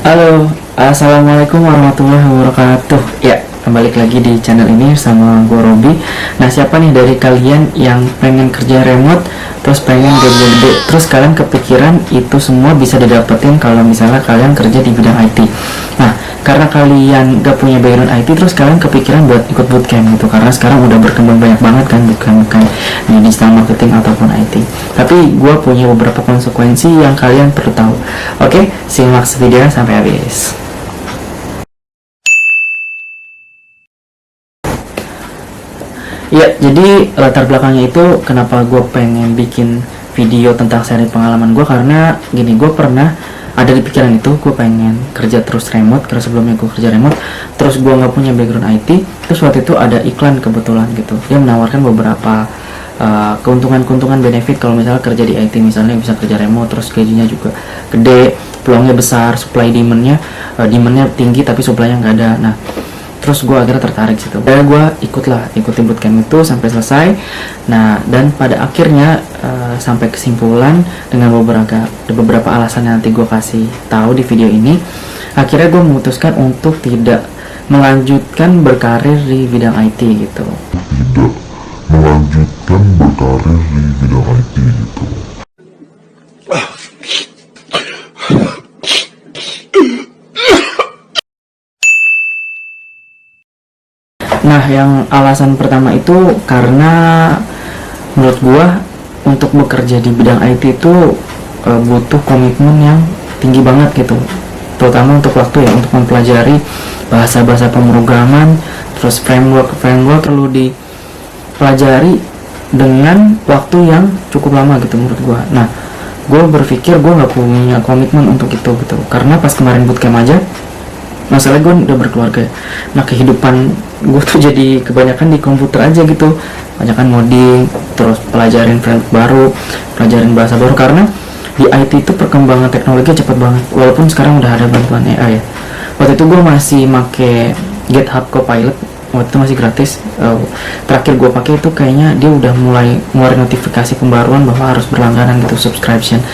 Halo, assalamualaikum warahmatullahi wabarakatuh. Ya, kembali lagi di channel ini sama gue Robi. Nah, siapa nih dari kalian yang pengen kerja remote, terus pengen gaji gede, terus kalian kepikiran itu semua bisa didapetin kalau misalnya kalian kerja di bidang IT. Nah, karena kalian gak punya background IT, terus kalian kepikiran buat ikut bootcamp gitu, karena sekarang udah berkembang banyak banget kan bootcamp di digital marketing ataupun IT. Tapi gue punya beberapa konsekuensi yang kalian perlu tahu. Oke, simak videonya sampai habis. Ya, jadi latar belakangnya itu kenapa gue pengen bikin video tentang seri pengalaman gue, karena gini, gue pernah ada di pikiran itu gue pengen kerja terus remote, karena sebelumnya gue kerja remote, terus gue nggak punya background IT, terus waktu itu ada iklan kebetulan gitu, dia menawarkan beberapa keuntungan-keuntungan benefit kalau misalnya kerja di IT, misalnya bisa kerja remote, terus gajinya juga gede, peluangnya besar, supply demandnya tinggi tapi supply-nya nggak ada. Nah, terus gue akhirnya tertarik situ. Dan gue ikutin bootcamp itu sampai selesai. Nah, dan pada akhirnya sampai kesimpulan dengan beberapa alasan yang nanti gue kasih tahu di video ini, akhirnya gue memutuskan untuk tidak melanjutkan berkarir di bidang IT gitu. Nah, yang alasan pertama itu karena menurut gua untuk bekerja di bidang IT itu butuh komitmen yang tinggi banget gitu, terutama untuk waktu ya, untuk mempelajari bahasa-bahasa pemrograman, terus framework perlu dipelajari dengan waktu yang cukup lama gitu menurut gua. Nah, gua berpikir gua nggak punya komitmen untuk itu gitu, karena pas kemarin bootcamp aja, masalah gue udah berkeluarga. Nah, kehidupan gue tuh jadi kebanyakan di komputer aja gitu, kebanyakan ngoding, terus pelajarin framework baru, pelajarin bahasa baru, karena di IT itu perkembangan teknologi cepet banget, walaupun sekarang udah ada bantuan AI ya. Waktu itu gue masih make GitHub Copilot, waktu itu masih gratis. Terakhir gue pakai itu kayaknya dia udah mulai ngeluarin notifikasi pembaruan bahwa harus berlangganan gitu, subscription.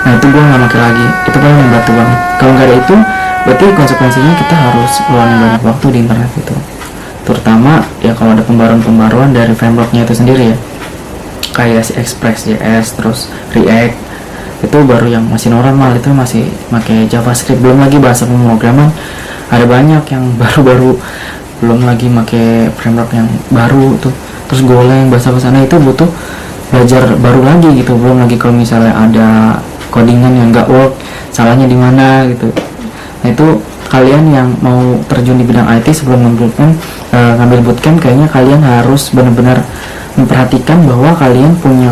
Nah, itu gue nggak pakai lagi, itu paling membantu banget. Kalau nggak ada itu, berarti konsekuensinya kita harus ngeluarin banyak waktu di internet itu, terutama ya kalau ada pembaruan dari frameworknya itu sendiri ya, kayak si Express.js, terus React, itu baru yang masih normal, itu masih pakai JavaScript, belum lagi bahasa pemrograman ada banyak yang baru-baru, belum lagi pakai framework yang baru tuh, terus Golang, bahasa-bahasa itu butuh belajar baru lagi gitu, belum lagi kalau misalnya ada codingan yang nggak work, salahnya di mana gitu. Nah, itu kalian yang mau terjun di bidang IT sebelum ngambil bootcamp, kayaknya kalian harus benar-benar memperhatikan bahwa kalian punya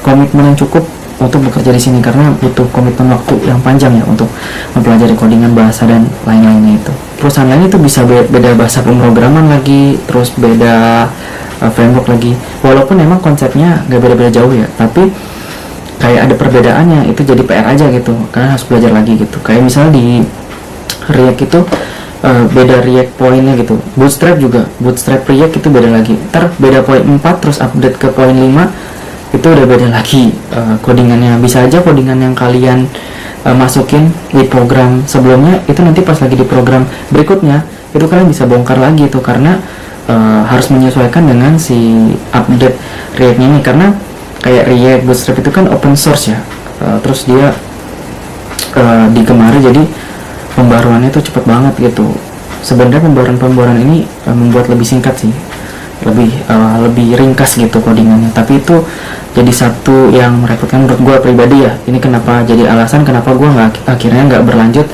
komitmen yang cukup untuk bekerja di sini, karena butuh komitmen waktu yang panjang ya untuk mempelajari codingan, bahasa dan lain-lainnya itu. Perusahaan lain itu bisa beda bahasa pemrograman lagi, terus beda framework lagi, walaupun memang konsepnya nggak beda-beda jauh ya, tapi kayak ada perbedaannya, itu jadi PR aja gitu, karena harus belajar lagi gitu. Kayak misalnya di React itu beda React poinnya gitu, Bootstrap React itu beda lagi, ntar beda poin 4 terus update ke poin 5 itu udah beda lagi codingannya. Bisa aja codingan yang kalian masukin di program sebelumnya itu nanti pas lagi di program berikutnya itu kalian bisa bongkar lagi tuh, karena harus menyesuaikan dengan si update React ini, karena kayak React Bootstrap itu kan open source ya, terus dia digemari, jadi pembaruannya itu cepet banget gitu. Sebenarnya pembaruan ini membuat lebih singkat sih, lebih ringkas gitu codingannya, tapi itu jadi satu yang merepotkan menurut gue pribadi ya. Ini kenapa jadi alasan kenapa gue akhirnya nggak berlanjut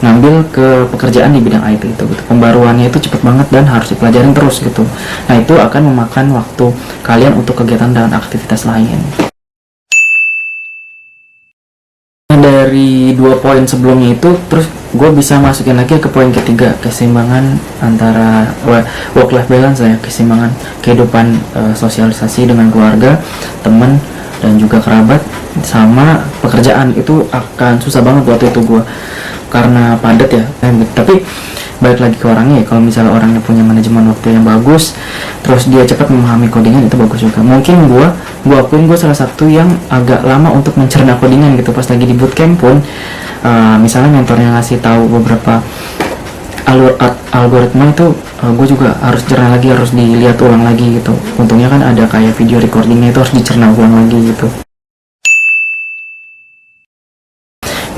ngambil ke pekerjaan di bidang IT itu gitu. Pembaruannya itu cepet banget dan harus dipelajarin terus gitu. Nah, itu akan memakan waktu kalian untuk kegiatan dan aktivitas lain. Dari 2 poin sebelumnya itu, terus gue bisa masukin lagi ke poin ketiga, keseimbangan antara work life balance ya, keseimbangan kehidupan sosialisasi dengan keluarga, teman dan juga kerabat sama pekerjaan. Itu akan susah banget waktu itu gue, karena padat ya. Tapi balik lagi ke orangnya ya, kalau misalnya orangnya punya manajemen waktu yang bagus, terus dia cepat memahami codingan, itu bagus juga. Mungkin gue akuin gue salah satu yang agak lama untuk mencerna codingan gitu. Pas lagi di bootcamp pun misalnya mentornya ngasih tahu beberapa algoritma itu, gue juga harus cerna lagi, harus dilihat ulang lagi gitu. Untungnya kan ada kayak video recordingnya, itu harus dicerna ulang lagi gitu.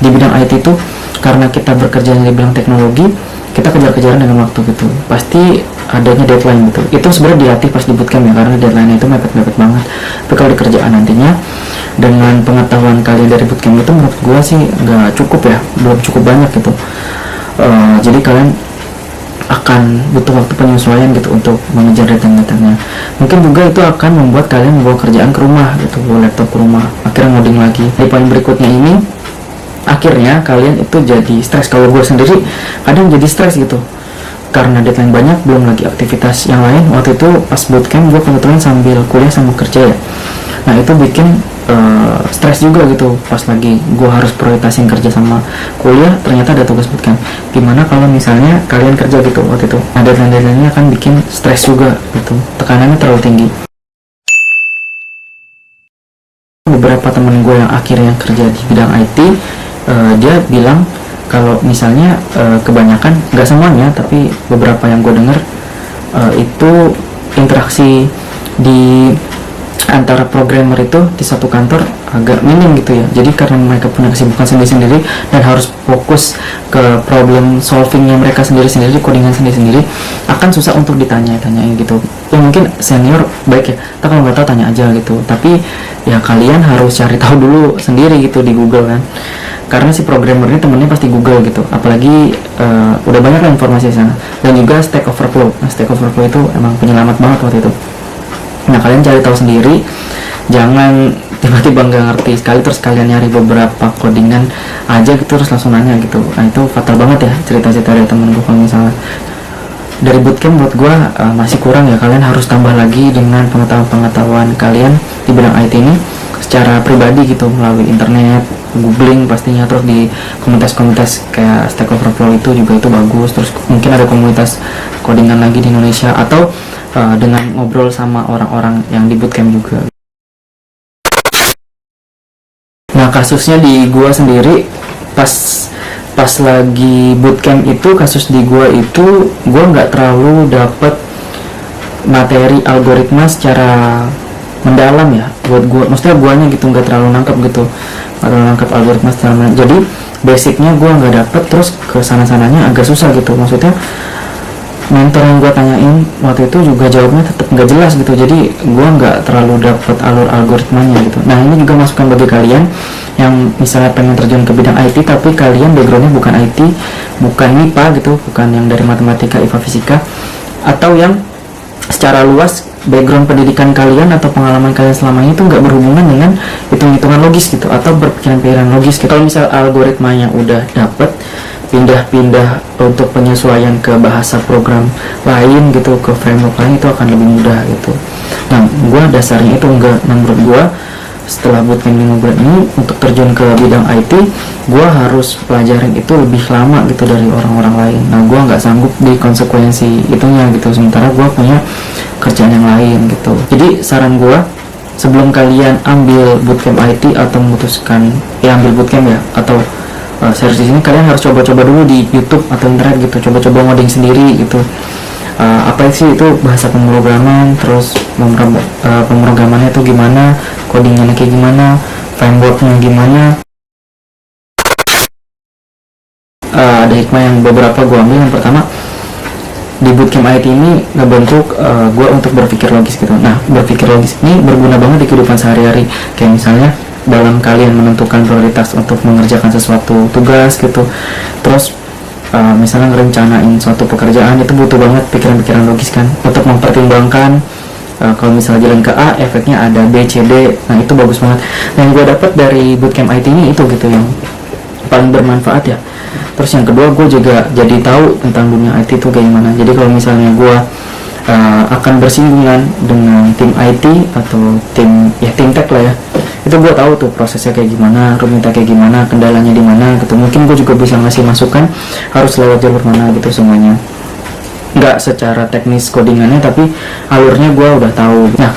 Di bidang IT itu karena kita bekerja di bidang teknologi, kita kejar-kejaran dengan waktu gitu, pasti adanya deadline gitu. Itu sebenarnya dilatih pas di bootcamp ya, karena deadline itu mepet-mepet banget. Tapi kalau di kerjaan nantinya, dengan pengetahuan kalian dari bootcamp itu, menurut gue sih nggak cukup ya, belum cukup banyak gitu. Jadi kalian akan butuh waktu penyesuaian gitu untuk mengejar deadline-nya. Mungkin juga itu akan membuat kalian membawa kerjaan ke rumah gitu, bawa laptop ke rumah, akhirnya ngoding lagi. Di poin berikutnya ini, akhirnya kalian itu jadi stres. Kalau gue sendiri kadang jadi stres gitu karena deadline banyak, belum lagi aktivitas yang lain. Waktu itu pas bootcamp gue kebetulan sambil kuliah sama kerja ya, nah itu bikin stres juga gitu. Pas lagi gue harus prioritasin kerja sama kuliah, ternyata ada tugas bootcamp. Gimana kalau misalnya kalian kerja gitu waktu itu, nah deadline-nya akan bikin stres juga gitu, tekanannya terlalu tinggi. Beberapa temen gue yang akhirnya kerja di bidang IT, dia bilang kalau misalnya kebanyakan, nggak semuanya tapi beberapa yang gue dengar, itu interaksi di antara programmer itu di satu kantor agak minim gitu ya. Jadi karena mereka punya kesibukan sendiri-sendiri dan harus fokus ke problem solvingnya mereka sendiri-sendiri, codingan sendiri-sendiri, akan susah untuk ditanya-tanyain gitu. Ya mungkin senior baik ya, tapi kalau nggak tahu tanya aja gitu. Tapi ya kalian harus cari tahu dulu sendiri gitu di Google kan, karena si programmer ini temennya pasti Google gitu. Apalagi udah banyak lah informasi di sana. Dan juga Stack Overflow. Nah, Stack Overflow itu emang penyelamat banget waktu itu. Nah, kalian cari tahu sendiri, jangan tiba-tiba nggak ngerti sekali terus kalian nyari beberapa codingan aja gitu terus langsung nanya gitu. Nah, itu fatal banget ya cerita-cerita dari temen gue. Kalau misalnya dari bootcamp buat gue masih kurang ya, kalian harus tambah lagi dengan pengetahuan kalian di bidang IT ini secara pribadi gitu, melalui internet, googling pastinya, terus di komunitas-komunitas kayak Stack Overflow itu juga itu bagus. Terus mungkin ada komunitas codingan lagi di Indonesia, atau dengan ngobrol sama orang-orang yang di bootcamp juga. Nah, kasusnya di gua sendiri pas lagi bootcamp itu, kasus di gua itu gua nggak terlalu dapet materi algoritma secara mendalam ya buat gua, maksudnya guanya gitu nggak terlalu nangkep algoritma secara mendalam. Jadi basicnya gua nggak dapet, terus ke sana-sananya agak susah gitu. Maksudnya mentor yang gue tanyain waktu itu juga jawabnya tetap nggak jelas gitu, jadi gue nggak terlalu dapet alur algoritmanya gitu. Nah, ini juga masukan bagi kalian yang misalnya pengen terjun ke bidang IT tapi kalian backgroundnya bukan IT, bukan MIPA gitu, bukan yang dari matematika, IPA, fisika, atau yang secara luas background pendidikan kalian atau pengalaman kalian selama ini itu nggak berhubungan dengan hitung-hitungan logis gitu, atau berpikiran-pikiran logis gitu. Kalau misal algoritmanya udah dapet, pindah-pindah untuk penyesuaian ke bahasa program lain gitu, ke framework lain, itu akan lebih mudah gitu. Nah, gue dasarnya itu enggak. Nah, menurut gue setelah bootcamp 5 bulan ini, untuk terjun ke bidang IT, gue harus pelajarin itu lebih lama gitu dari orang-orang lain. Nah, gue nggak sanggup di konsekuensi itunya gitu, sementara gue punya kerjaan yang lain gitu. Jadi saran gue, sebelum kalian ambil bootcamp IT atau memutuskan ambil bootcamp ya, atau series ini, kalian harus coba-coba dulu di YouTube atau internet gitu, coba-coba ngoding sendiri gitu. Apa sih itu bahasa pemrograman, terus pemrogramannya itu gimana, codingnya kayak gimana, frameworknya gimana. Ada hikmah yang beberapa gue ambil. Yang pertama, di bootcamp IT ini ngebentuk gue untuk berpikir logis gitu. Nah, berpikir logis ini berguna banget di kehidupan sehari-hari, kayak misalnya dalam kalian menentukan prioritas untuk mengerjakan sesuatu tugas gitu. Terus misalnya ngerencanain suatu pekerjaan, itu butuh banget pikiran-pikiran logis kan, untuk mempertimbangkan kalau misalnya jalan ke A, efeknya ada B, C, D. Nah, itu bagus banget. Nah, yang gue dapat dari bootcamp IT ini itu gitu yang paling bermanfaat ya. Terus yang kedua, gue juga jadi tahu tentang dunia IT itu kayak gimana. Jadi kalau misalnya gue akan bersinggungan dengan tim IT atau tim tech lah ya, itu gue tahu tuh prosesnya kayak gimana, rumitnya kayak gimana, kendalanya di mana gitu. Mungkin gue juga bisa ngasih masukan harus lewat jalur mana gitu semuanya. Nggak secara teknis codingannya, tapi alurnya gue udah tahu. Nah,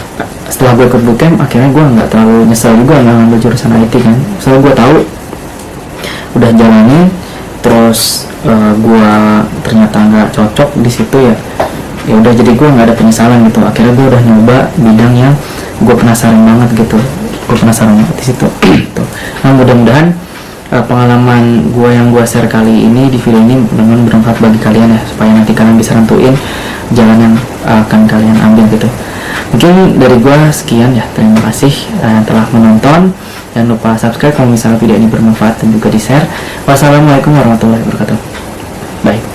setelah gue ikut bootcamp, akhirnya gue nggak terlalu nyesel juga nggak ngambil jurusan IT kan. Soalnya gue tahu udah jalanin, terus gua ternyata nggak cocok di situ ya, ya udah, jadi gua nggak ada penyesalan gitu. Akhirnya gua udah nyoba bidang yang gua penasaran banget gitu, gua penasaran banget di situ. Tuh. Nah, mudah-mudahan pengalaman gue yang gue share kali ini di video ini benar-benar bermanfaat bagi kalian ya, supaya nanti kalian bisa nentuin jalan yang akan kalian ambil gitu. Mungkin dari gue sekian ya, terima kasih telah menonton. Jangan lupa subscribe kalau misalnya video ini bermanfaat dan juga di share. Wassalamualaikum warahmatullahi wabarakatuh. Bye.